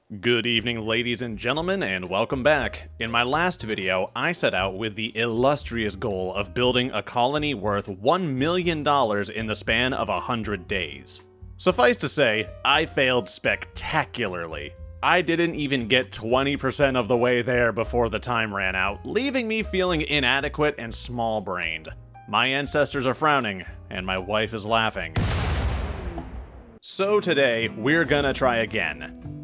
Good evening, ladies and gentlemen, and welcome back. In my last video, I set out with the illustrious goal of building a colony worth $1 million in the span of 100 days. Suffice to say, I failed spectacularly. I didn't even get 20% of the way there before the time ran out, leaving me feeling inadequate and small-brained. My ancestors are frowning, and my wife is laughing. So today, we're gonna try again.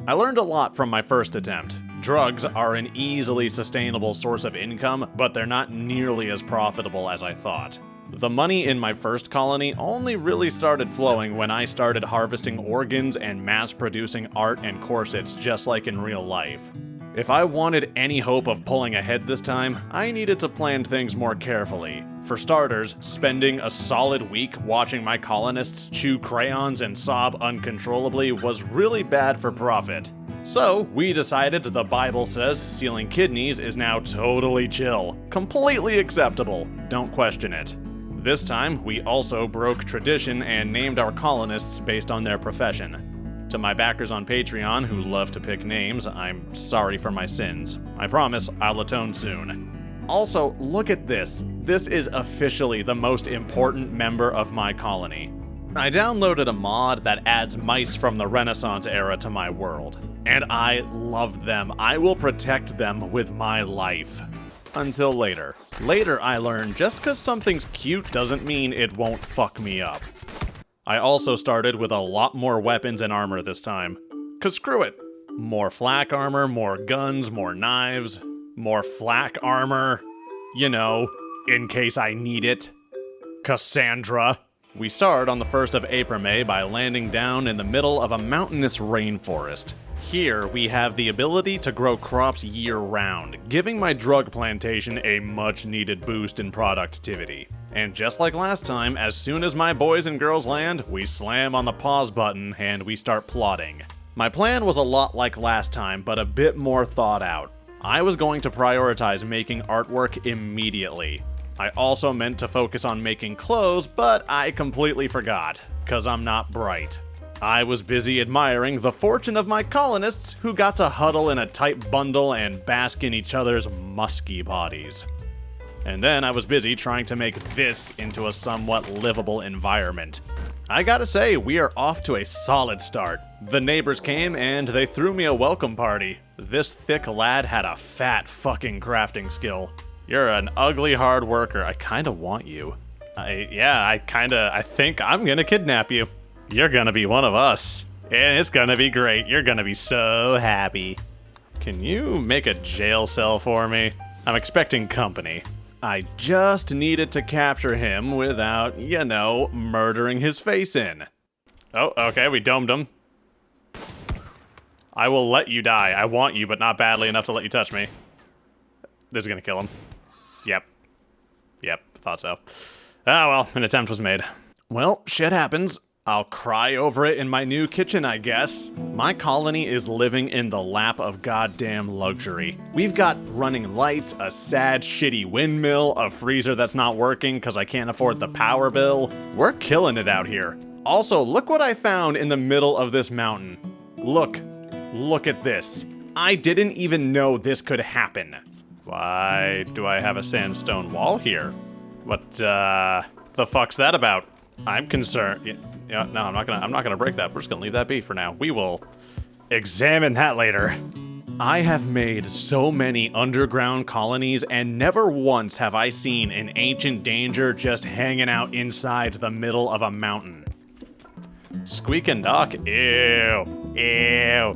I learned a lot from my first attempt. Drugs are an easily sustainable source of income, but they're not nearly as profitable as I thought. The money in my first colony only really started flowing when I started harvesting organs and mass-producing art and corsets just like in real life. If I wanted any hope of pulling ahead this time, I needed to plan things more carefully. For starters, spending a solid week watching my colonists chew crayons and sob uncontrollably was really bad for profit. So, we decided the Bible says stealing kidneys is now totally chill. Completely acceptable. Don't question it. This time, we also broke tradition and named our colonists based on their profession. To my backers on Patreon who love to pick names, I'm sorry for my sins. I promise I'll atone soon. Also, look at this. This is officially the most important member of my colony. I downloaded a mod that adds mice from the Renaissance era to my world. And I love them. I will protect them with my life. Until later. Later I learned just because something's cute doesn't mean it won't fuck me up. I also started with a lot more weapons and armor this time. Cause screw it. More flak armor, more guns, more knives, more flak armor. You know, in case I need it. Cassandra. We start on the 1st of April by landing down in the middle of a mountainous rainforest. Here, we have the ability to grow crops year-round, giving my drug plantation a much-needed boost in productivity. And just like last time, as soon as my boys and girls land, we slam on the pause button and we start plotting. My plan was a lot like last time, but a bit more thought out. I was going to prioritize making artwork immediately. I also meant to focus on making clothes, but I completely forgot, 'cause I'm not bright. I was busy admiring the fortune of my colonists who got to huddle in a tight bundle and bask in each other's musky bodies. And then I was busy trying to make this into a somewhat livable environment. I gotta say, we are off to a solid start. The neighbors came and they threw me a welcome party. This thick lad had a fat fucking crafting skill. You're an ugly hard worker. I kinda want you. I think I'm gonna kidnap you. You're gonna be one of us. And it's gonna be great. You're gonna be so happy. Can you make a jail cell for me? I'm expecting company. I just needed to capture him without, you know, murdering his face in. Oh, okay, we domed him. I will let you die. I want you, but not badly enough to let you touch me. This is gonna kill him. Yep, thought so. Ah well, an attempt was made. Well, shit happens. I'll cry over it in my new kitchen, I guess. My colony is living in the lap of goddamn luxury. We've got running lights, a sad, shitty windmill, a freezer that's not working because I can't afford the power bill. We're killing it out here. Also, look what I found in the middle of this mountain. Look at this. I didn't even know this could happen. Why do I have a sandstone wall here? What, the fuck's that about? I'm concerned. Yeah, no, I'm not gonna break that. We're just gonna leave that be for now. We will examine that later. I have made so many underground colonies, and never once have I seen an ancient danger just hanging out inside the middle of a mountain. Squeak and Doc, ew,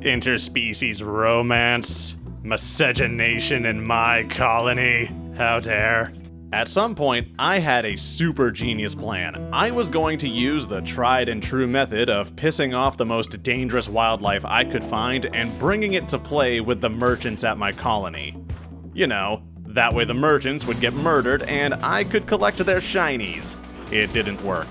interspecies romance, miscegenation in my colony, how dare. At some point, I had a super genius plan. I was going to use the tried and true method of pissing off the most dangerous wildlife I could find and bringing it to play with the merchants at my colony. You know, that way the merchants would get murdered and I could collect their shinies. It didn't work.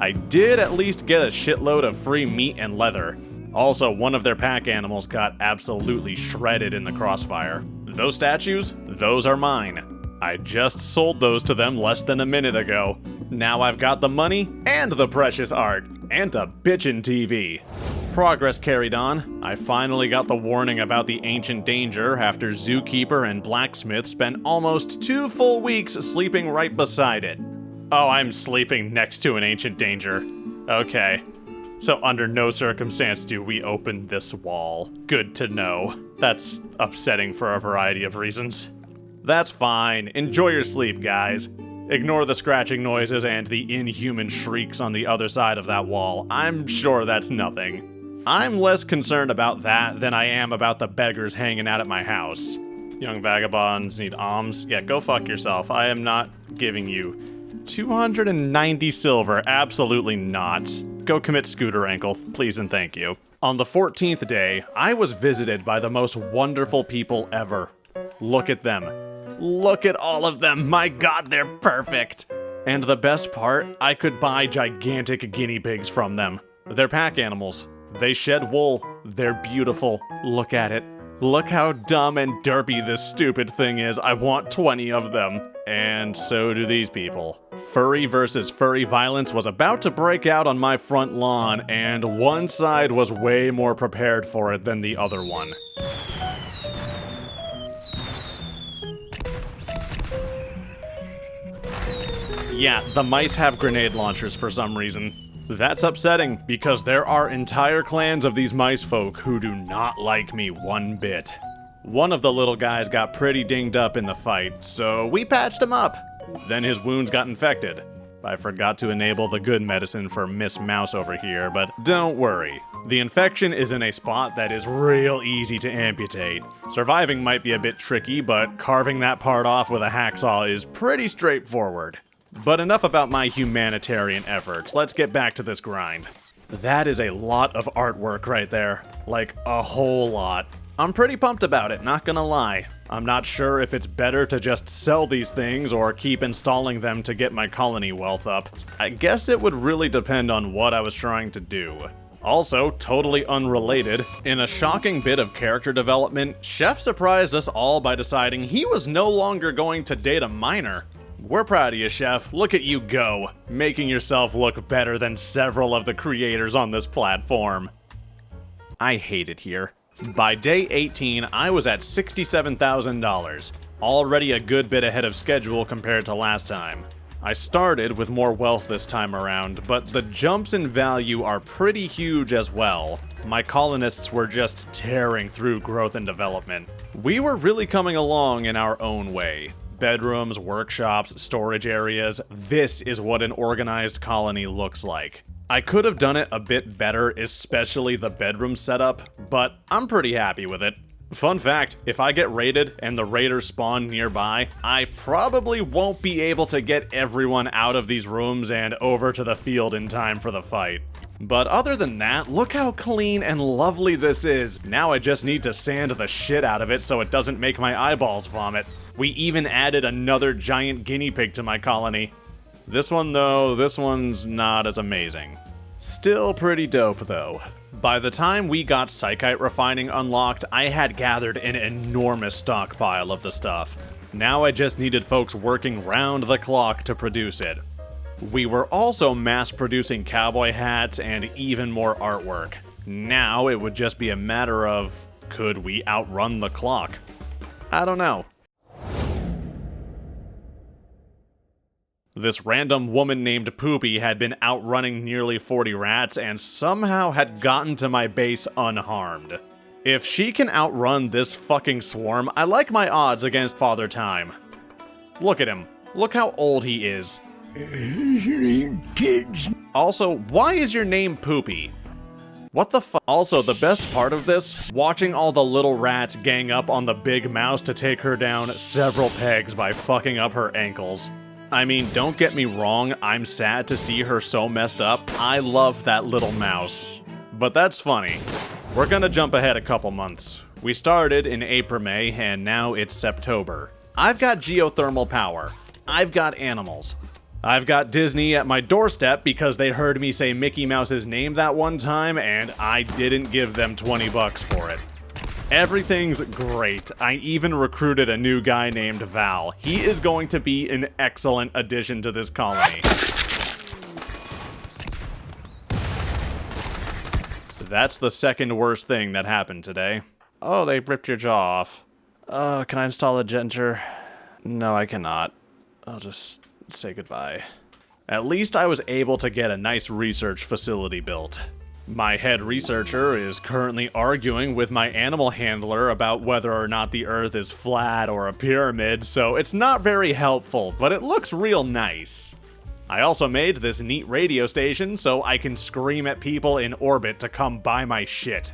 I did at least get a shitload of free meat and leather. Also, one of their pack animals got absolutely shredded in the crossfire. Those statues, those are mine. I just sold those to them less than a minute ago. Now I've got the money and the precious art and a bitchin' TV. Progress carried on. I finally got the warning about the ancient danger after Zookeeper and Blacksmith spent almost 2 full weeks sleeping right beside it. Oh, I'm sleeping next to an ancient danger. Okay. So under no circumstance do we open this wall. Good to know. That's upsetting for a variety of reasons. That's fine. Enjoy your sleep, guys. Ignore the scratching noises and the inhuman shrieks on the other side of that wall. I'm sure that's nothing. I'm less concerned about that than I am about the beggars hanging out at my house. Young vagabonds need alms. Yeah, go fuck yourself. I am not giving you 290 silver. Absolutely not. Go commit scooter ankle, please and thank you. On the 14th day, I was visited by the most wonderful people ever. Look at them. Look at all of them. My god, they're perfect. And the best part, I could buy gigantic guinea pigs from them. They're pack animals. They shed wool. They're beautiful. Look at it. Look how dumb and derpy this stupid thing is. I want 20 of them. And so do these people. Furry versus furry violence was about to break out on my front lawn, and one side was way more prepared for it than the other one. Yeah, the mice have grenade launchers for some reason. That's upsetting, because there are entire clans of these mice folk who do not like me one bit. One of the little guys got pretty dinged up in the fight, so we patched him up. Then his wounds got infected. I forgot to enable the good medicine for Miss Mouse over here, but don't worry. The infection is in a spot that is real easy to amputate. Surviving might be a bit tricky, but carving that part off with a hacksaw is pretty straightforward. But enough about my humanitarian efforts. Let's get back to this grind. That is a lot of artwork right there. Like, a whole lot. I'm pretty pumped about it, not gonna lie. I'm not sure if it's better to just sell these things or keep installing them to get my colony wealth up. I guess it would really depend on what I was trying to do. Also, totally unrelated, in a shocking bit of character development, Chef surprised us all by deciding he was no longer going to date a minor. We're proud of you, Chef. Look at you go, making yourself look better than several of the creators on this platform. I hate it here. By day 18, I was at $67,000, already a good bit ahead of schedule compared to last time. I started with more wealth this time around, but the jumps in value are pretty huge as well. My colonists were just tearing through growth and development. We were really coming along in our own way. Bedrooms, workshops, storage areas, this is what an organized colony looks like. I could have done it a bit better, especially the bedroom setup, but I'm pretty happy with it. Fun fact, if I get raided and the raiders spawn nearby, I probably won't be able to get everyone out of these rooms and over to the field in time for the fight. But other than that, look how clean and lovely this is. Now I just need to sand the shit out of it so it doesn't make my eyeballs vomit. We even added another giant guinea pig to my colony. This one though, this one's not as amazing. Still pretty dope though. By the time we got Psychite refining unlocked, I had gathered an enormous stockpile of the stuff. Now I just needed folks working round the clock to produce it. We were also mass producing cowboy hats and even more artwork. Now it would just be a matter of, could we outrun the clock? I don't know. This random woman named Poopy had been outrunning nearly 40 rats and somehow had gotten to my base unharmed. If she can outrun this fucking swarm, I like my odds against Father Time. Look at him. Look how old he is. Also, why is your name Poopy? What the fuck? Also, the best part of this, watching all the little rats gang up on the big mouse to take her down several pegs by fucking up her ankles. I mean, don't get me wrong, I'm sad to see her so messed up. I love that little mouse. But that's funny. We're gonna jump ahead a couple months. We started in April-May, and now it's September. I've got geothermal power. I've got animals. I've got Disney at my doorstep because they heard me say Mickey Mouse's name that one time, and I didn't give them 20 bucks for it. Everything's great. I even recruited a new guy named Val. He is going to be an excellent addition to this colony. That's the second worst thing that happened today. Oh, they ripped your jaw off. Can I install a denter? No, I cannot. I'll just say goodbye. At least I was able to get a nice research facility built. My head researcher is currently arguing with my animal handler about whether or not the Earth is flat or a pyramid, so it's not very helpful, but it looks real nice. I also made this neat radio station so I can scream at people in orbit to come buy my shit.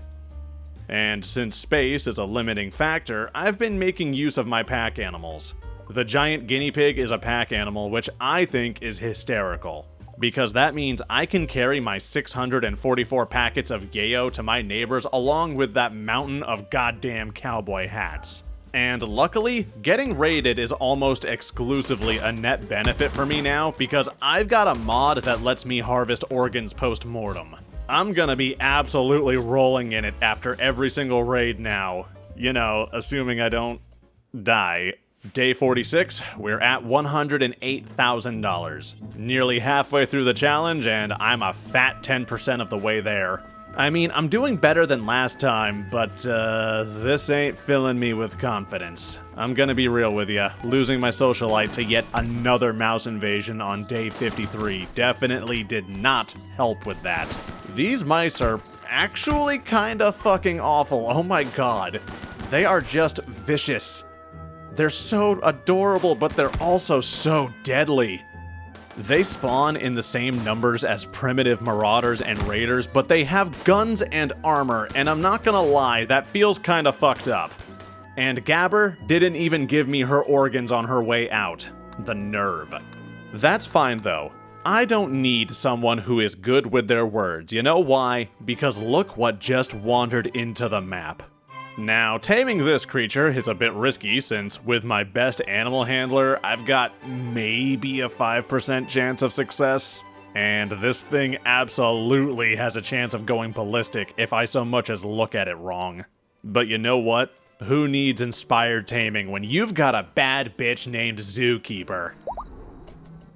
And since space is a limiting factor, I've been making use of my pack animals. The giant guinea pig is a pack animal, which I think is hysterical, because that means I can carry my 644 packets of yayo to my neighbors along with that mountain of goddamn cowboy hats. And luckily, getting raided is almost exclusively a net benefit for me now, because I've got a mod that lets me harvest organs post-mortem. I'm gonna be absolutely rolling in it after every single raid now. You know, assuming I don't die. Day 46, we're at $108,000. Nearly halfway through the challenge, and I'm a fat 10% of the way there. I mean, I'm doing better than last time, but this ain't filling me with confidence. I'm gonna be real with ya. Losing my socialite to yet another mouse invasion on day 53 definitely did not help with that. These mice are actually kinda fucking awful, oh my god. They are just vicious. They're so adorable, but they're also so deadly. They spawn in the same numbers as primitive marauders and raiders, but they have guns and armor, and I'm not gonna lie, that feels kinda fucked up. And Gabber didn't even give me her organs on her way out. The nerve. That's fine though. I don't need someone who is good with their words. You know why? Because look what just wandered into the map. Now, taming this creature is a bit risky since with my best animal handler, I've got maybe a 5% chance of success. And this thing absolutely has a chance of going ballistic if I so much as look at it wrong. But you know what? Who needs inspired taming when you've got a bad bitch named Zookeeper?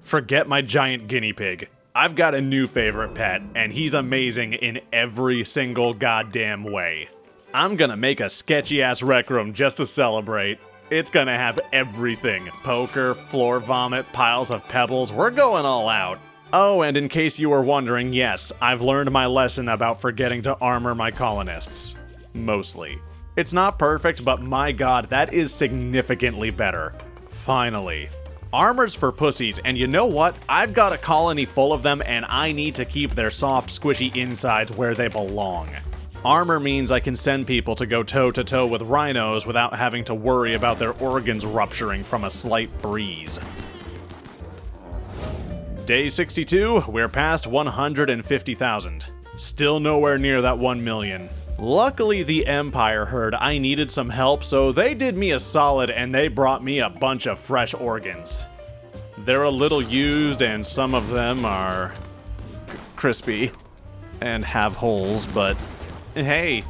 Forget my giant guinea pig. I've got a new favorite pet, and he's amazing in every single goddamn way. I'm gonna make a sketchy-ass rec room just to celebrate. It's gonna have everything. Poker, floor vomit, piles of pebbles, we're going all out. Oh, and in case you were wondering, yes, I've learned my lesson about forgetting to armor my colonists. Mostly. It's not perfect, but my god, that is significantly better. Finally. Armor's for pussies, and you know what? I've got a colony full of them, and I need to keep their soft, squishy insides where they belong. Armor means I can send people to go toe-to-toe with rhinos without having to worry about their organs rupturing from a slight breeze. Day 62, we're past 150,000. Still nowhere near that 1 million. Luckily, the Empire heard I needed some help, so they did me a solid and they brought me a bunch of fresh organs. They're a little used and some of them are crispy and have holes, but hey,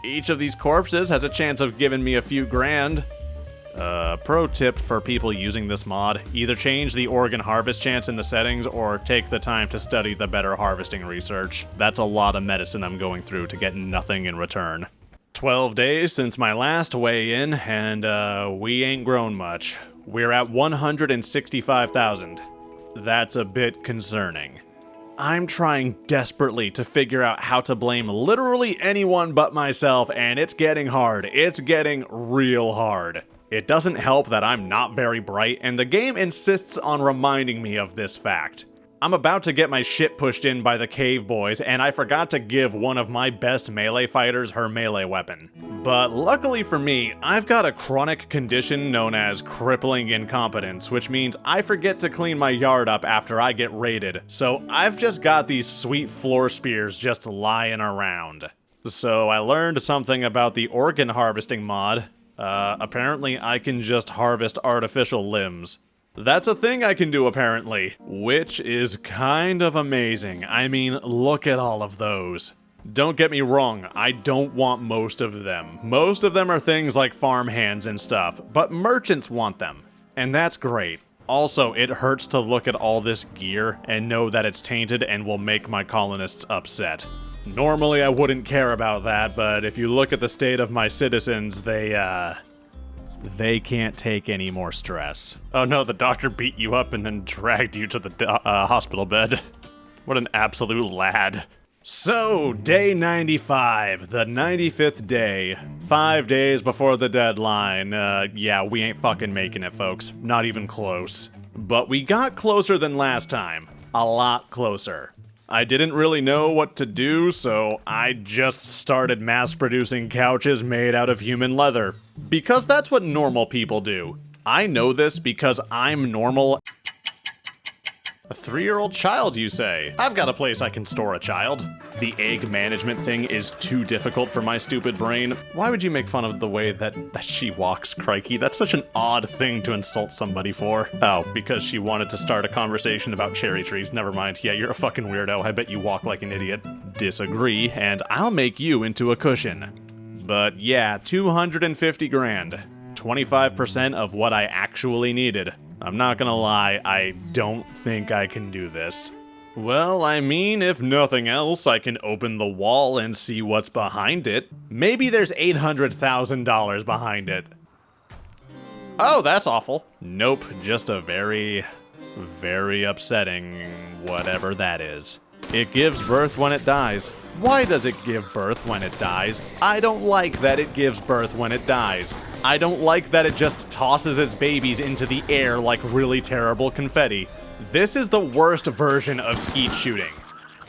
each of these corpses has a chance of giving me a few grand. Pro tip for people using this mod, either change the organ harvest chance in the settings or take the time to study the better harvesting research. That's a lot of medicine I'm going through to get nothing in return. 12 days since my last weigh-in, and we ain't grown much. We're at 165,000. That's a bit concerning. I'm trying desperately to figure out how to blame literally anyone but myself, and it's getting hard. It's getting real hard. It doesn't help that I'm not very bright, and the game insists on reminding me of this fact. I'm about to get my shit pushed in by the cave boys, and I forgot to give one of my best melee fighters her melee weapon. But luckily for me, I've got a chronic condition known as crippling incompetence, which means I forget to clean my yard up after I get raided, so I've just got these sweet floor spears just lying around. So I learned something about the organ harvesting mod. Apparently I can just harvest artificial limbs. That's a thing I can do apparently, which is kind of amazing. I mean, look at all of those. Don't get me wrong, I don't want most of them. Most of them are things like farm hands and stuff, but merchants want them, and that's great. Also, it hurts to look at all this gear and know that it's tainted and will make my colonists upset. Normally I wouldn't care about that, but if you look at the state of my citizens, they can't take any more stress. Oh no, the doctor beat you up and then dragged you to the hospital bed. What an absolute lad. So, day 95, the 95th day. 5 days before the deadline. Yeah, we ain't fucking making it, folks. Not even close. But we got closer than last time. A lot closer. I didn't really know what to do, so I just started mass-producing couches made out of human leather. Because that's what normal people do. I know this because I'm normal. A 3-year-old child, you say? I've got a place I can store a child. The egg management thing is too difficult for my stupid brain. Why would you make fun of the way that she walks, crikey? That's such an odd thing to insult somebody for. Oh, because she wanted to start a conversation about cherry trees. Never mind. Yeah, you're a fucking weirdo. I bet you walk like an idiot. Disagree, and I'll make you into a cushion. But yeah, 250 grand. 25% of what I actually needed. I'm not gonna lie, I don't think I can do this. Well, I mean, if nothing else, I can open the wall and see what's behind it. Maybe there's $800,000 behind it. Oh, that's awful. Nope, just a very, very upsetting whatever that is. It gives birth when it dies. Why does it give birth when it dies? I don't like that it gives birth when it dies. I don't like that it just tosses its babies into the air like really terrible confetti. This is the worst version of skeet shooting.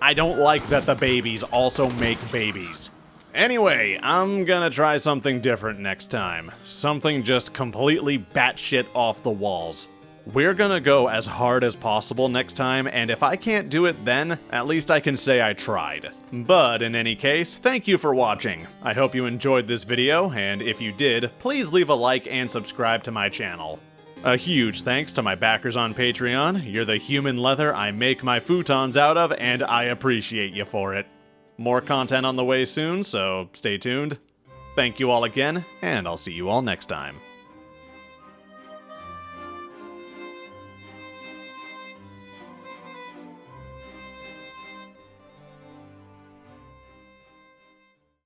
I don't like that the babies also make babies. Anyway, I'm gonna try something different next time. Something just completely batshit off the walls. We're gonna go as hard as possible next time, and if I can't do it then, at least I can say I tried. But in any case, thank you for watching. I hope you enjoyed this video, and if you did, please leave a like and subscribe to my channel. A huge thanks to my backers on Patreon. You're the human leather I make my futons out of, and I appreciate you for it. More content on the way soon, so stay tuned. Thank you all again, and I'll see you all next time.